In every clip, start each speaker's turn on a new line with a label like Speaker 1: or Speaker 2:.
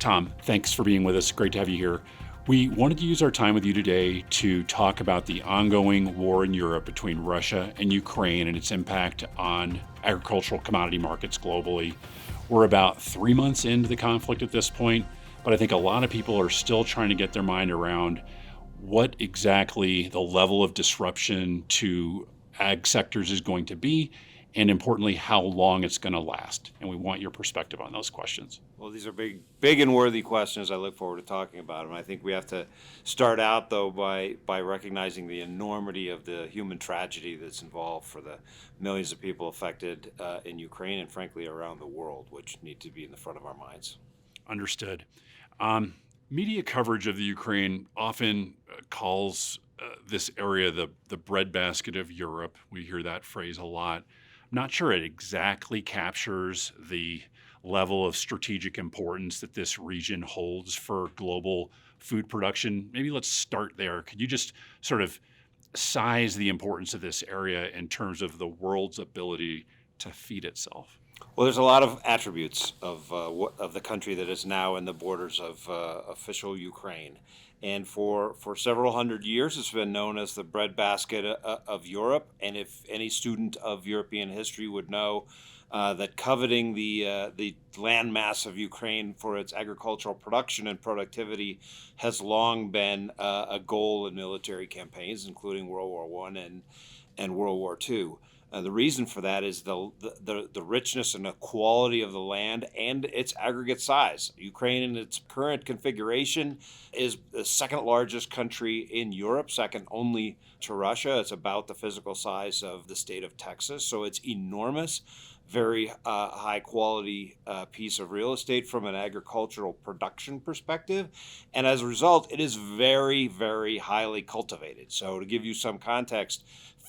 Speaker 1: Tom, thanks for being with us. Great to have you here. We wanted to use our time with you today to talk about the ongoing war in Europe between Russia and Ukraine and its impact on agricultural commodity markets globally. We're about 3 months into the conflict at this point, but I think a lot of people are still trying to get their mind around what exactly the level of disruption to ag sectors is going to be, and importantly, how long it's going to last. And we want your perspective on those questions.
Speaker 2: Well, these are big and worthy questions. I look forward to talking about them. I think we have to start out, though, by recognizing the enormity of the human tragedy that's involved for the millions of people affected in Ukraine and, frankly, around the world, which need to be in the front of our minds.
Speaker 1: Understood. Media coverage of the Ukraine often calls this area the breadbasket of Europe. We hear that phrase a lot. I'm not sure it exactly captures the level of strategic importance that this region holds for global food production. Maybe let's start there. Could you just sort of size the importance of this area in terms of the world's ability to feed itself?
Speaker 2: Well, there's a lot of attributes of the country that is now in the borders of official Ukraine. And for several hundred years, it's been known as the breadbasket of Europe. And if any student of European history would know that coveting the landmass of Ukraine for its agricultural production and productivity has long been a goal in military campaigns, including World War I and World War II. The reason for that is the richness and the quality of the land and its aggregate size. Ukraine, in its current configuration, is the second largest country in Europe, second only to Russia. It's about the physical size of the state of Texas, so it's enormous. Very high quality piece of real estate from an agricultural production perspective. And as a result, it is very, very highly cultivated. So to give you some context,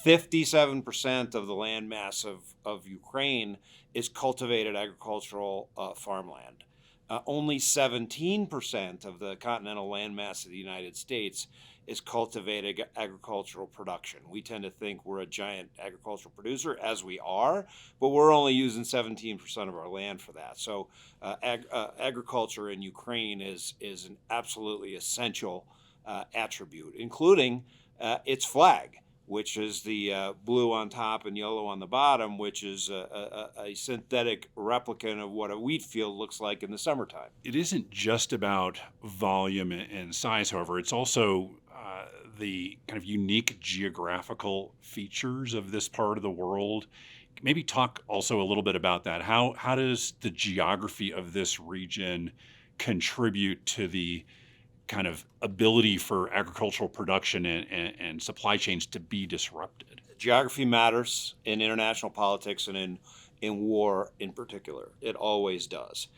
Speaker 2: 57% of the landmass of Ukraine is cultivated agricultural farmland. Only 17% of the continental landmass of the United States is cultivated agricultural production. We tend to think we're a giant agricultural producer, as we are, but we're only using 17% of our land for that. So agriculture in Ukraine is an absolutely essential attribute, including its flag, which is the blue on top and yellow on the bottom, which is a synthetic replicant of what a wheat field looks like in the summertime.
Speaker 1: It isn't just about volume and size, however. It's also the kind of unique geographical features of this part of the world. Maybe talk also a little bit about that. How does the geography of this region contribute to the kind of ability for agricultural production and supply chains to be disrupted?
Speaker 2: Geography matters in international politics and in war in particular. It always does.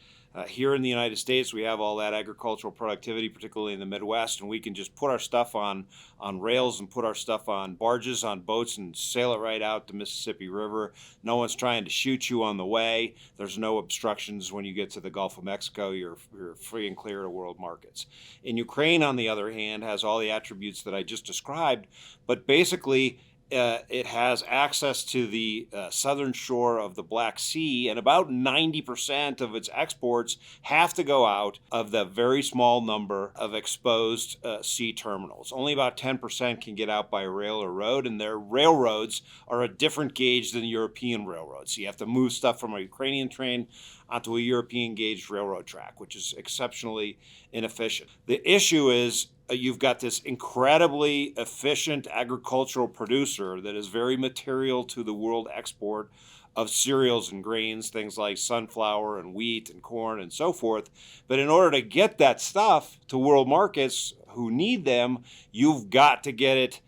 Speaker 2: Here in the United States, we have all that agricultural productivity, particularly in the Midwest, and we can just put our stuff on rails and put our stuff on barges, on boats, and sail it right out the Mississippi River. No one's trying to shoot you on the way. There's no obstructions when you get to the Gulf of Mexico. You're free and clear to world markets. In Ukraine, on the other hand, has all the attributes that I just described, but basically it has access to the southern shore of the Black Sea, and about 90% of its exports have to go out of the very small number of exposed sea terminals. Only about 10% can get out by rail or road, and their railroads are a different gauge than European railroads. So you have to move stuff from a Ukrainian train onto a European gauge railroad track, which is exceptionally inefficient. The issue is you've got this incredibly efficient agricultural producer that is very material to the world export of cereals and grains, things like sunflower and wheat and corn and so forth. But in order to get that stuff to world markets who need them, you've got to get it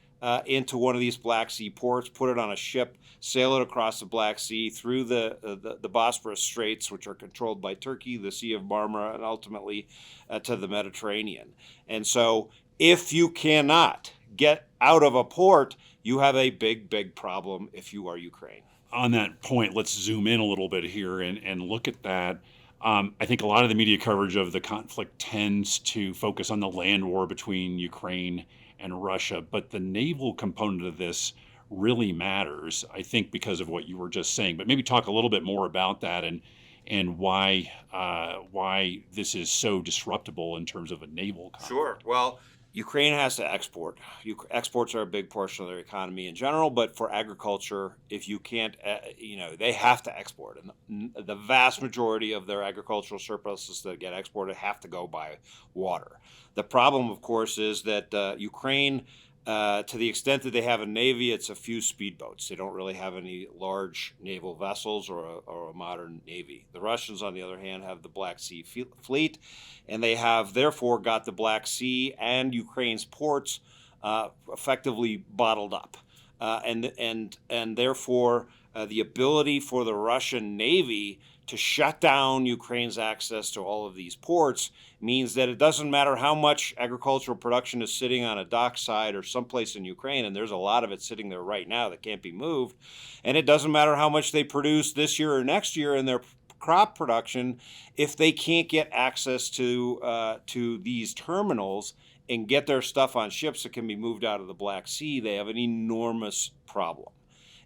Speaker 2: into one of these Black Sea ports, put it on a ship, sail it across the Black Sea through the Bosporus Straits, which are controlled by Turkey, the Sea of Marmara, and ultimately to the Mediterranean. And so if you cannot get out of a port, you have a big problem if you are Ukraine.
Speaker 1: On that point, let's zoom in a little bit here and look at that. I think a lot of the media coverage of the conflict tends to focus on the land war between Ukraine and Russia, but the naval component of this really matters, I think, because of what you were just saying. But maybe talk a little bit more about that and and why this is so disruptible in terms of a naval
Speaker 2: Sure.
Speaker 1: conflict.
Speaker 2: Well, Ukraine has to export. Exports are a big portion of their economy in general, but for agriculture, if you can't, they have to export. And the vast majority of their agricultural surpluses that get exported have to go by water. The problem, of course, is that Ukraine, to the extent that they have a navy, it's a few speedboats. They don't really have any large naval vessels or a modern navy. The Russians, on the other hand, have the Black Sea fleet, and they have therefore got the Black Sea and Ukraine's ports effectively bottled up, and therefore the ability for the Russian Navy to shut down Ukraine's access to all of these ports means that it doesn't matter how much agricultural production is sitting on a dockside or someplace in Ukraine, and there's a lot of it sitting there right now that can't be moved, and it doesn't matter how much they produce this year or next year in their crop production, if they can't get access to these terminals and get their stuff on ships that can be moved out of the Black Sea, they have an enormous problem.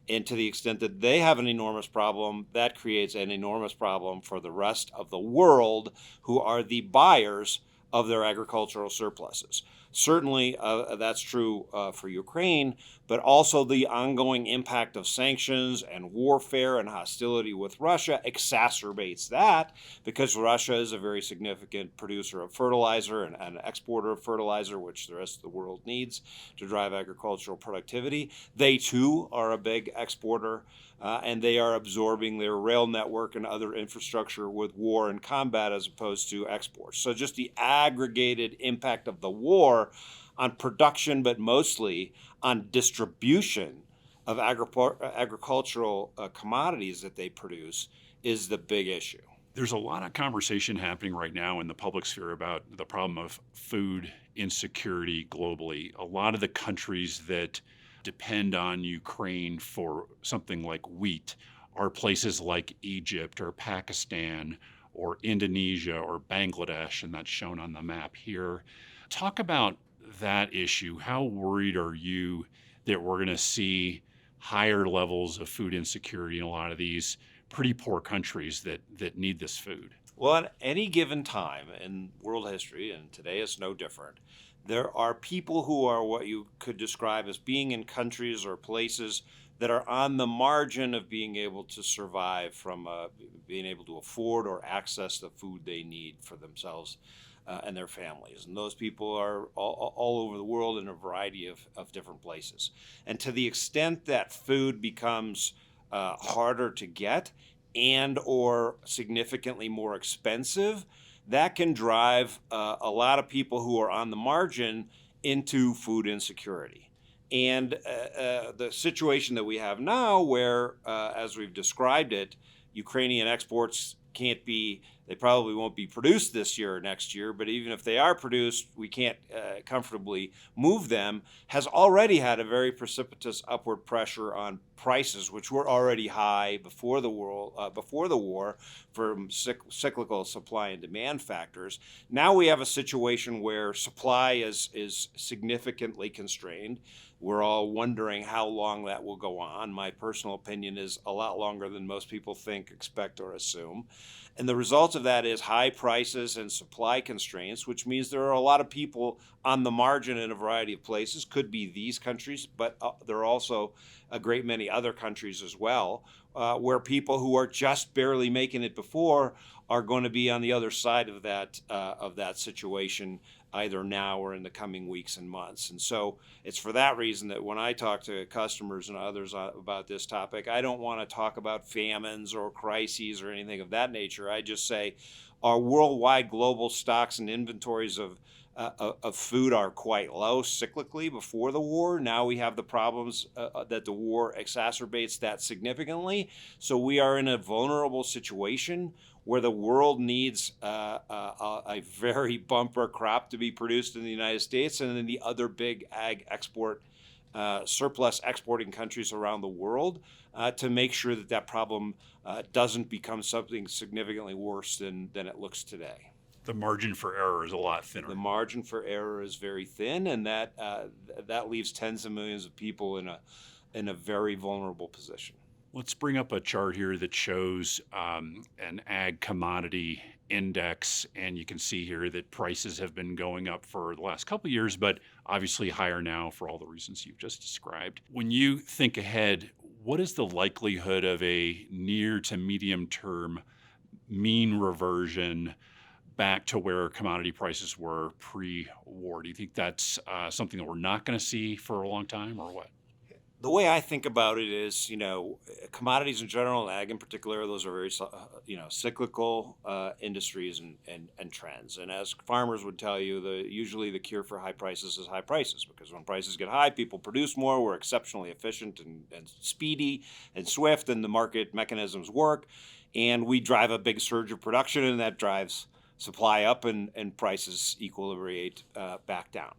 Speaker 2: And to the extent that they have an enormous problem, that creates an enormous problem for the rest of the world, who are the buyers of their agricultural surpluses. Certainly, that's true for Ukraine, but also the ongoing impact of sanctions and warfare and hostility with Russia exacerbates that, because Russia is a very significant producer of fertilizer and an exporter of fertilizer, which the rest of the world needs to drive agricultural productivity. They too are a big exporter, and they are absorbing their rail network and other infrastructure with war and combat as opposed to exports. So just the aggregated impact of the war on production, but mostly on distribution of agricultural commodities that they produce, is the big issue.
Speaker 1: There's a lot of conversation happening right now in the public sphere about the problem of food insecurity globally. A lot of the countries that depend on Ukraine for something like wheat are places like Egypt or Pakistan or Indonesia or Bangladesh, and that's shown on the map here. Talk about that issue. How worried are you that we're going to see higher levels of food insecurity in a lot of these pretty poor countries that need this food?
Speaker 2: Well, at any given time in world history, and today is no different, there are people who are what you could describe as being in countries or places that are on the margin of being able to survive from being able to afford or access the food they need for themselves and their families. And those people are all over the world in a variety of different places. And to the extent that food becomes harder to get and or significantly more expensive, that can drive a lot of people who are on the margin into food insecurity. And the situation that we have now, where, as we've described it, Ukrainian exports they probably won't be produced this year or next year, but even if they are produced, we can't comfortably move them, has already had a very precipitous upward pressure on prices, which were already high before the war from cyclical supply and demand factors. Now we have a situation where supply is significantly constrained. We're all wondering how long that will go on. My personal opinion is a lot longer than most people think, expect, or assume. And the result of that is high prices and supply constraints, which means there are a lot of people on the margin in a variety of places. Could be these countries, but there are also a great many other countries as well, where people who are just barely making it before are going to be on the other side of that situation, either now or in the coming weeks and months. And so it's for that reason that when I talk to customers and others about this topic, I don't want to talk about famines or crises or anything of that nature. I just say our worldwide global stocks and inventories of food are quite low cyclically before the war. Now we have the problems that the war exacerbates that significantly. So we are in a vulnerable situation where the world needs a very bumper crop to be produced in the United States and in the other big ag export surplus exporting countries around the world to make sure that problem doesn't become something significantly worse than it looks today.
Speaker 1: The margin for error is a lot thinner.
Speaker 2: The margin for error is very thin, and that leaves tens of millions of people in a very vulnerable position.
Speaker 1: Let's bring up a chart here that shows an ag commodity index, and you can see here that prices have been going up for the last couple of years, but obviously higher now for all the reasons you've just described. When you think ahead, what is the likelihood of a near to medium term mean reversion back to where commodity prices were pre-war? Do you think that's something that we're not going to see for a long time, or what?
Speaker 2: The way I think about it is, commodities in general, and ag in particular, those are very, cyclical industries and trends. And as farmers would tell you, usually the cure for high prices is high prices, because when prices get high, people produce more. We're exceptionally efficient and speedy and swift, and the market mechanisms work, and we drive a big surge of production, and that drives supply up, and prices equilibrate back down.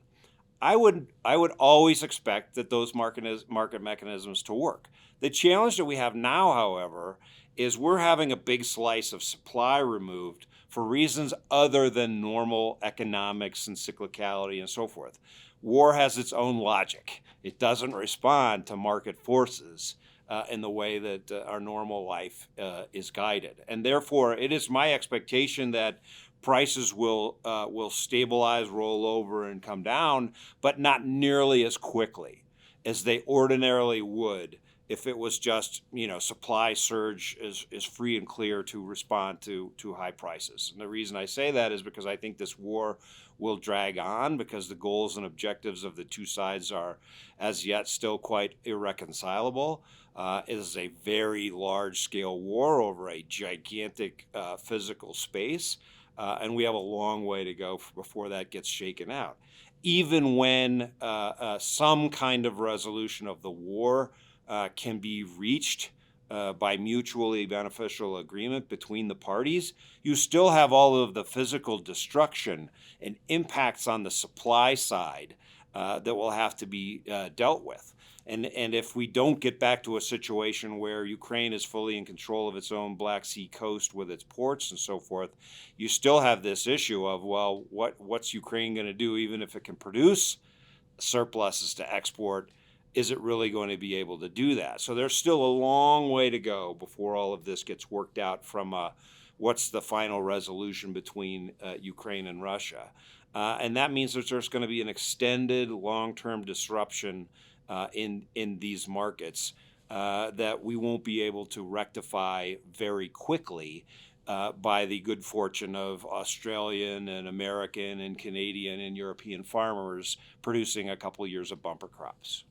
Speaker 2: I would always expect that those market mechanisms to work. The challenge that we have now, however, is we're having a big slice of supply removed for reasons other than normal economics and cyclicality and so forth. War has its own logic. It doesn't respond to market forces in the way that our normal life is guided. And therefore, it is my expectation that prices will stabilize, roll over, and come down, but not nearly as quickly as they ordinarily would if it was just, supply surge is free and clear to respond to high prices. And the reason I say that is because I think this war will drag on, because the goals and objectives of the two sides are as yet still quite irreconcilable. It is a very large-scale war over a gigantic physical space. And we have a long way to go before that gets shaken out. Even when some kind of resolution of the war can be reached by mutually beneficial agreement between the parties, you still have all of the physical destruction and impacts on the supply side that will have to be dealt with. And if we don't get back to a situation where Ukraine is fully in control of its own Black Sea coast with its ports and so forth, you still have this issue of, well, what's Ukraine going to do? Even if it can produce surpluses to export, is it really going to be able to do that? So there's still a long way to go before all of this gets worked out from what's the final resolution between Ukraine and Russia. And that means that there's going to be an extended long-term disruption in these markets that we won't be able to rectify very quickly by the good fortune of Australian and American and Canadian and European farmers producing a couple of years of bumper crops.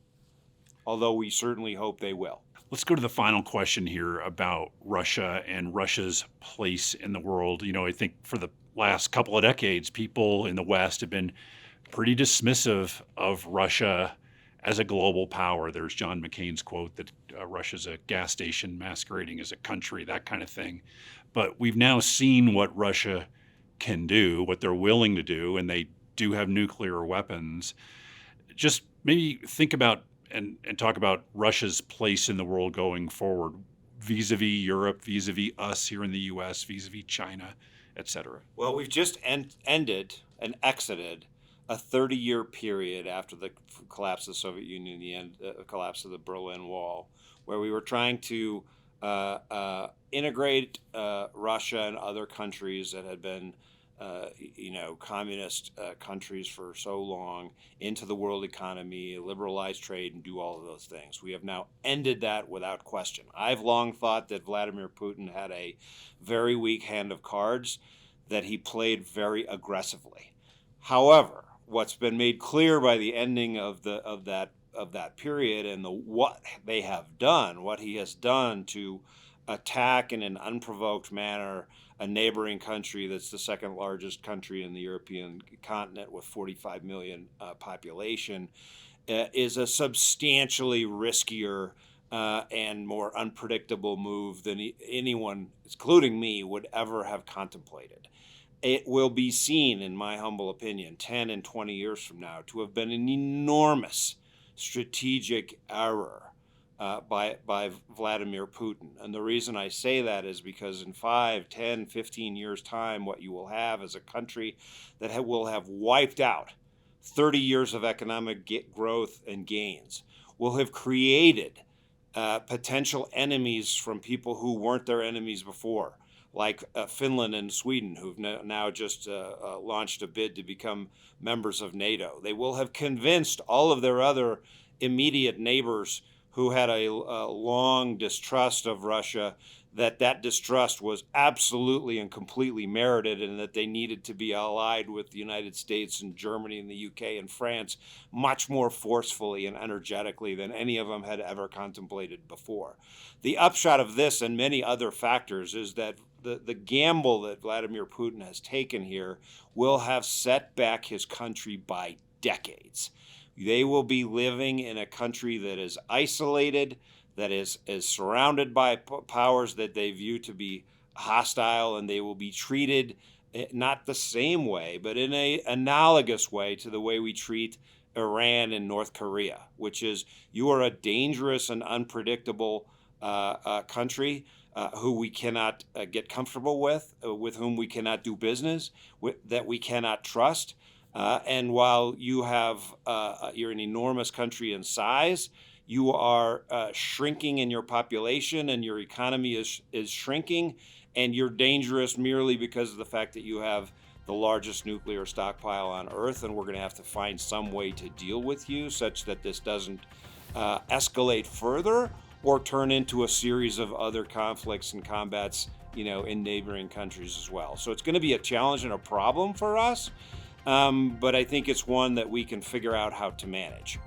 Speaker 2: Although we certainly hope they will.
Speaker 1: Let's go to the final question here about Russia and Russia's place in the world. I think for the last couple of decades, people in the West have been pretty dismissive of Russia as a global power. There's John McCain's quote that Russia's a gas station masquerading as a country, that kind of thing. But we've now seen what Russia can do, what they're willing to do, and they do have nuclear weapons. Just maybe think about and talk about Russia's place in the world going forward, vis-a-vis Europe, vis-a-vis us here in the U.S., vis-a-vis China, et cetera.
Speaker 2: Well, we've just ended and exited a 30-year period after the collapse of the Soviet Union, the collapse of the Berlin Wall, where we were trying to integrate Russia and other countries that had been, communist countries for so long into the world economy, liberalize trade, and do all of those things. We have now ended that without question. I've long thought that Vladimir Putin had a very weak hand of cards that he played very aggressively. However, what's been made clear by the ending of that period and what they have done, what he has done to attack in an unprovoked manner a neighboring country that's the second largest country in the European continent with 45 million population, is a substantially riskier and more unpredictable move than anyone, including me, would ever have contemplated. It will be seen, in my humble opinion, 10 and 20 years from now to have been an enormous strategic error by Vladimir Putin. And the reason I say that is because in 5, 10, 15 years' time, what you will have is a country that will have wiped out 30 years of economic growth and gains, will have created potential enemies from people who weren't their enemies before, like Finland and Sweden, who've now just launched a bid to become members of NATO. They will have convinced all of their other immediate neighbors who had a long distrust of Russia that distrust was absolutely and completely merited, and that they needed to be allied with the United States and Germany and the UK and France much more forcefully and energetically than any of them had ever contemplated before. The upshot of this and many other factors is that the gamble that Vladimir Putin has taken here will have set back his country by decades. They will be living in a country that is isolated, that is surrounded by powers that they view to be hostile, and they will be treated not the same way, but in a analogous way to the way we treat Iran and North Korea, which is you are a dangerous and unpredictable country who we cannot get comfortable with whom we cannot do business, that we cannot trust. And while you're an enormous country in size, you are shrinking in your population, and your economy is shrinking, and you're dangerous merely because of the fact that you have the largest nuclear stockpile on Earth, and we're going to have to find some way to deal with you such that this doesn't escalate further or turn into a series of other conflicts and combats, in neighboring countries as well. So it's going to be a challenge and a problem for us, but I think it's one that we can figure out how to manage.